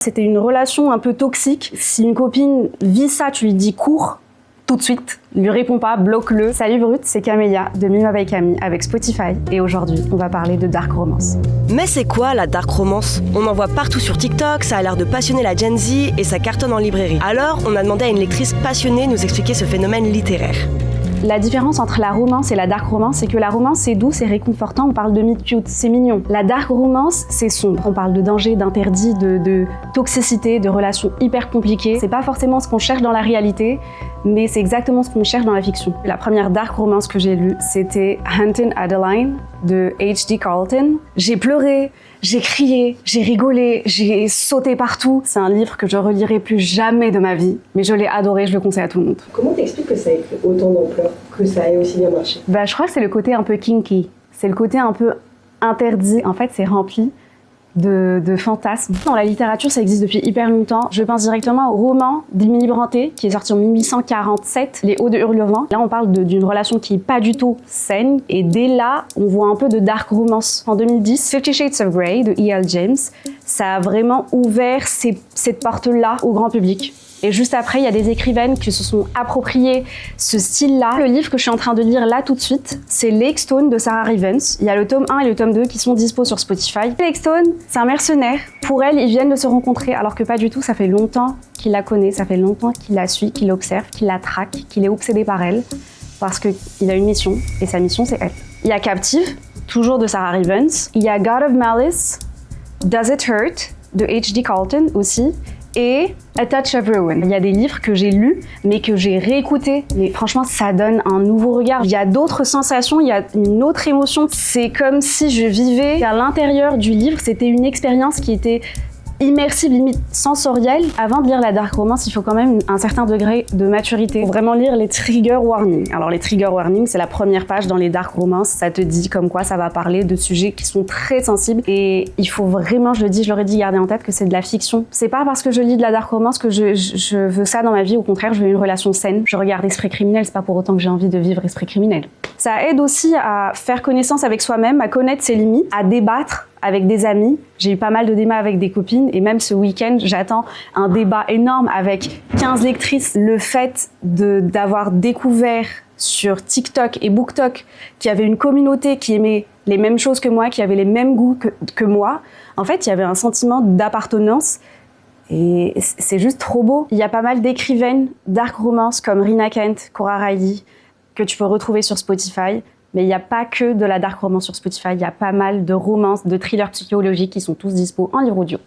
C'était une relation un peu toxique. Si une copine vit ça, tu lui dis cours tout de suite, lui réponds pas, bloque-le. Salut Brut, c'est Camélia de Mima by Camille avec Spotify et aujourd'hui on va parler de dark romance. Mais c'est quoi la dark romance? On en voit partout sur TikTok, ça a l'air de passionner la Gen Z et ça cartonne en librairie. Alors on a demandé à une lectrice passionnée de nous expliquer ce phénomène littéraire. La différence entre la romance et la dark romance, c'est que la romance c'est doux, c'est réconfortant, on parle de meet cute, c'est mignon. La dark romance, c'est sombre. On parle de danger, d'interdit, de toxicité, de relations hyper compliquées. C'est pas forcément ce qu'on cherche dans la réalité, mais c'est exactement ce qu'on cherche dans la fiction. La première dark romance que j'ai lue, c'était Hunting Adeline de H.D. Carlton. J'ai pleuré, j'ai crié, j'ai rigolé, j'ai sauté partout. C'est un livre que je relirai plus jamais de ma vie, mais je l'ai adoré, je le conseille à tout le monde. Comment t'expliques que ça ait pris autant d'ampleur, que ça ait aussi bien marché? Je crois que c'est le côté un peu kinky, c'est le côté un peu interdit. En fait, c'est rempli de fantasmes. Dans la littérature, ça existe depuis hyper longtemps. Je pense directement au roman d'Émilie Brontë, qui est sorti en 1847, Les Hauts de Hurlevent. Là, on parle d'une relation qui est pas du tout saine, et dès là, on voit un peu de dark romance. En 2010, 50 Shades of Grey de E.L. James, ça a vraiment ouvert cette porte-là au grand public. Et juste après, il y a des écrivaines qui se sont appropriées ce style-là. Le livre que je suis en train de lire là tout de suite, c'est Lake Stone de Sarah Rivens. Il y a le tome 1 et le tome 2 qui sont dispo sur Spotify. Lake Stone, c'est un mercenaire. Pour elle, ils viennent de se rencontrer, alors que pas du tout. Ça fait longtemps qu'il la connaît, ça fait longtemps qu'il la suit, qu'il l'observe, qu'il la traque, qu'il est obsédé par elle, parce qu'il a une mission, et sa mission, c'est elle. Il y a Captive, toujours de Sarah Rivens. Il y a God of Malice, Does It Hurt de H.D. Carlton aussi. Et A Touch of Ruin. Il y a des livres que j'ai lus, mais que j'ai réécoutés. Mais franchement, ça donne un nouveau regard. Il y a d'autres sensations, il y a une autre émotion. C'est comme si je vivais à l'intérieur du livre. C'était une expérience qui était immersive, limite sensorielle. Avant de lire la dark romance, il faut quand même un certain degré de maturité. Faut vraiment lire les trigger warnings. Alors les trigger warnings, c'est la première page dans les dark romances. Ça te dit comme quoi ça va parler de sujets qui sont très sensibles. Et il faut vraiment, je l'aurais dit, garder en tête que c'est de la fiction. C'est pas parce que je lis de la dark romance que je veux ça dans ma vie. Au contraire, je veux une relation saine. Je regarde Esprit criminel, c'est pas pour autant que j'ai envie de vivre Esprit criminel. Ça aide aussi à faire connaissance avec soi-même, à connaître ses limites, à débattre avec des amis. J'ai eu pas mal de débats avec des copines et même ce week-end, j'attends un débat énorme avec 15 lectrices. Le fait d'avoir découvert sur TikTok et BookTok qu'il y avait une communauté qui aimait les mêmes choses que moi, qui avait les mêmes goûts que moi, en fait, il y avait un sentiment d'appartenance et c'est juste trop beau. Il y a pas mal d'écrivaines dark romance comme Rina Kent, Cora Riley, que tu peux retrouver sur Spotify. Mais il n'y a pas que de la dark romance sur Spotify, il y a pas mal de romances, de thrillers psychologiques qui sont tous dispo en livre audio.